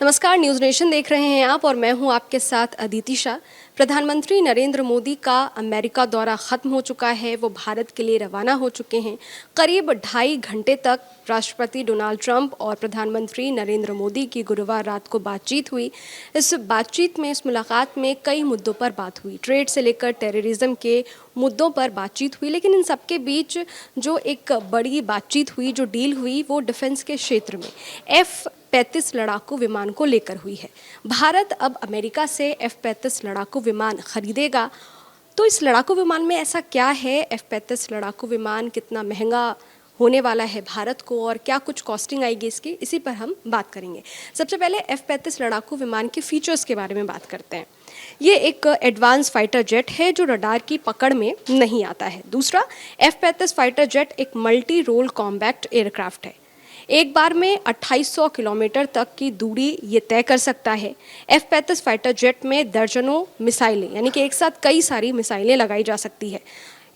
नमस्कार, news nation देख रहे हैं आप और मैं हूं आपके साथ अदिति शाह। प्रधानमंत्री नरेंद्र मोदी का अमेरिका दौरा ख़त्म हो चुका है, वो भारत के लिए रवाना हो चुके हैं। करीब 2.5 घंटे तक राष्ट्रपति डोनाल्ड ट्रंप और प्रधानमंत्री नरेंद्र मोदी की गुरुवार रात को बातचीत हुई। इस बातचीत में, इस मुलाकात में कई मुद्दों पर बात हुई। ट्रेड से लेकर टेररिज्म के मुद्दों पर बातचीत हुई, लेकिन इन सबके बीच जो एक बड़ी बातचीत हुई, जो डील हुई, वो डिफेंस के क्षेत्र में F-35 लड़ाकू विमान को लेकर हुई है। भारत अब अमेरिका से F-35 लड़ाकू विमान खरीदेगा। तो इस लड़ाकू विमान में ऐसा क्या है? F-35 लड़ाकू विमान कितना महंगा होने वाला है भारत को और क्या कुछ कॉस्टिंग आएगी इसकी, इसी पर हम बात करेंगे। सबसे पहले F-35 लड़ाकू विमान के फीचर्स के बारे में बात करते हैं। ये एक एडवांस फाइटर जेट है जो रडार की पकड़ में नहीं आता है। दूसरा, F-35 फाइटर जेट एक मल्टी रोल कॉम्बैक्ट एयरक्राफ्ट है। एक बार में 2800 किलोमीटर तक की दूरी ये तय कर सकता है। F-35 फाइटर जेट में दर्जनों मिसाइलें, यानी कि एक साथ कई सारी मिसाइलें लगाई जा सकती है।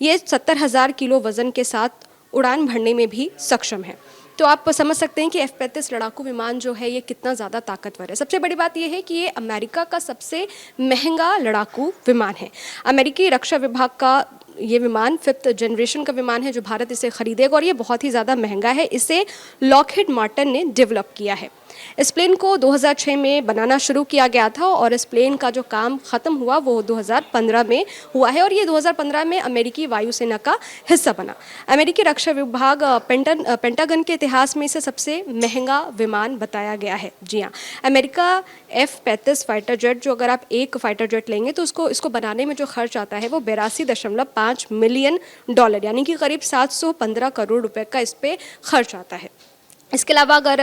ये 70,000 किलो वजन के साथ उड़ान भरने में भी सक्षम है। तो आप समझ सकते हैं कि F-35 लड़ाकू विमान जो है ये कितना ज़्यादा ताकतवर है। सबसे बड़ी बात यह है कि ये अमेरिका का सबसे महंगा लड़ाकू विमान है। अमेरिकी रक्षा विभाग का ये विमान 5th जनरेशन का विमान है जो भारत इसे खरीदेगा और ये बहुत ही ज़्यादा महंगा है। इसे लॉकहीड मार्टिन ने डेवलप किया है। इस प्लेन को 2006 में बनाना शुरू किया गया था और इस प्लेन का जो काम ख़त्म हुआ वो 2015 में हुआ है और ये 2015 में अमेरिकी वायुसेना का हिस्सा बना। अमेरिकी रक्षा विभाग पेंटागन के इतिहास में इसे सबसे महंगा विमान बताया गया है। जी हाँ, अमेरिका F-35 फाइटर जेट, जो अगर आप एक फाइटर जेट लेंगे तो इसको बनाने में जो खर्च आता है वो 82.5 मिलियन डॉलर, यानी कि करीब 715 करोड़ रुपए का इस पर खर्च आता है। इसके अलावा अगर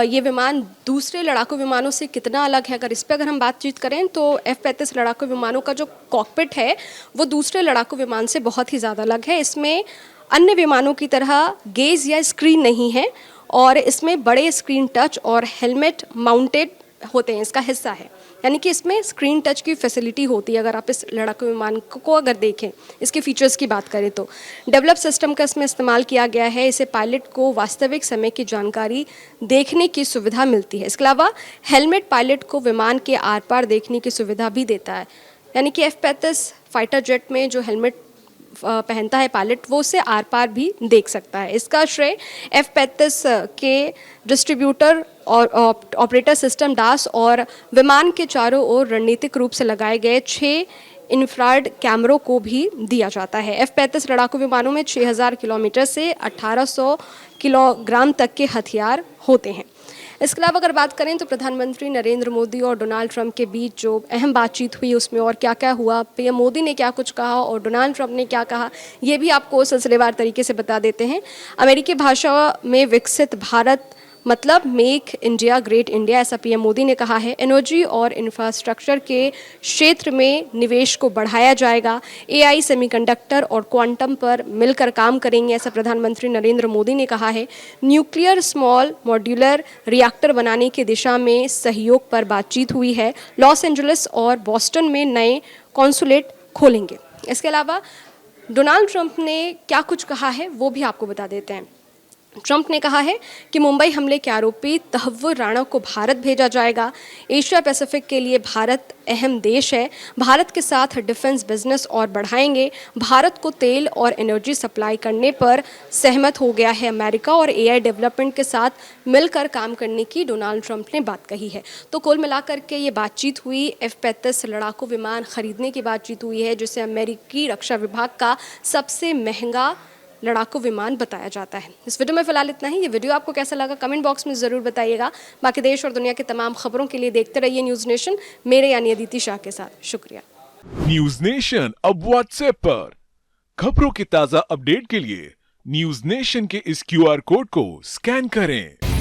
ये विमान दूसरे लड़ाकू विमानों से कितना अलग है, अगर हम बातचीत करें तो F-35 लड़ाकू विमानों का जो कॉकपिट है वो दूसरे लड़ाकू विमान से बहुत ही ज़्यादा अलग है। इसमें अन्य विमानों की तरह गेज या स्क्रीन नहीं है और इसमें बड़े स्क्रीन टच और हेलमेट माउंटेड होते हैं, इसका हिस्सा है, यानी कि इसमें स्क्रीन टच की फैसिलिटी होती है। अगर आप इस लड़ाकू विमान को अगर देखें, इसके फीचर्स की बात करें तो डेवलप सिस्टम का इसमें इस्तेमाल किया गया है। इसे पायलट को वास्तविक समय की जानकारी देखने की सुविधा मिलती है। इसके अलावा हेलमेट पायलट को विमान के आर पार देखने की सुविधा भी देता है, यानी कि F-35 फाइटर जेट में जो हेलमेट पहनता है पायलट, वो उसे आर पार भी देख सकता है। इसका श्रेय F-35 के डिस्ट्रीब्यूटर और ऑपरेटर सिस्टम DAS और विमान के चारों ओर रणनीतिक रूप से लगाए गए 6 इंफ्रारेड कैमरों को भी दिया जाता है। F-35 लड़ाकू विमानों में 6000 किलोमीटर से 1800 किलोग्राम तक के हथियार होते हैं। इसके अलावा अगर बात करें तो प्रधानमंत्री नरेंद्र मोदी और डोनाल्ड ट्रंप के बीच जो अहम बातचीत हुई उसमें और क्या क्या हुआ, पीएम मोदी ने क्या कुछ कहा और डोनाल्ड ट्रंप ने क्या कहा, ये भी आपको सिलसिलेवार तरीके से बता देते हैं। अमेरिकी भाषा में विकसित भारत मतलब मेक इंडिया ग्रेट इंडिया, ऐसा पीएम मोदी ने कहा है। एनर्जी और इंफ्रास्ट्रक्चर के क्षेत्र में निवेश को बढ़ाया जाएगा। AI, सेमीकंडक्टर और क्वांटम पर मिलकर काम करेंगे, ऐसा प्रधानमंत्री नरेंद्र मोदी ने कहा है। न्यूक्लियर स्मॉल मॉड्यूलर रिएक्टर बनाने की दिशा में सहयोग पर बातचीत हुई है। लॉस एंजलिस और बॉस्टन में नए कॉन्सुलेट खोलेंगे। इसके अलावा डोनाल्ड ट्रंप ने क्या कुछ कहा है वो भी आपको बता देते हैं। ट्रंप ने कहा है कि मुंबई हमले के आरोपी तहव्वुर राणा को भारत भेजा जाएगा। एशिया पैसिफिक के लिए भारत अहम देश है। भारत के साथ डिफेंस बिजनेस और बढ़ाएंगे। भारत को तेल और एनर्जी सप्लाई करने पर सहमत हो गया है। अमेरिका और AI डेवलपमेंट के साथ मिलकर काम करने की डोनाल्ड ट्रंप ने बात कही है। तो कुल मिलाकर के ये बातचीत हुई, F-35 लड़ाकू विमान खरीदने की बातचीत हुई है, जिसे अमेरिकी रक्षा विभाग का सबसे महंगा लड़ाकू विमान बताया जाता है। इस वीडियो में फिलहाल इतना ही। ये वीडियो आपको कैसा लगा कमेंट बॉक्स में ज़रूर बताइएगा। बाकी देश और दुनिया की तमाम खबरों के लिए देखते रहिए न्यूज़ नेशन, मेरे यानी अदिति शाह के साथ। शुक्रिया। न्यूज़ नेशन अब व्हाट्सएप पर खबरों की ताज़ा अपडेट के लिए न्यूज़ नेशन के इस QR कोड को स्कैन करें।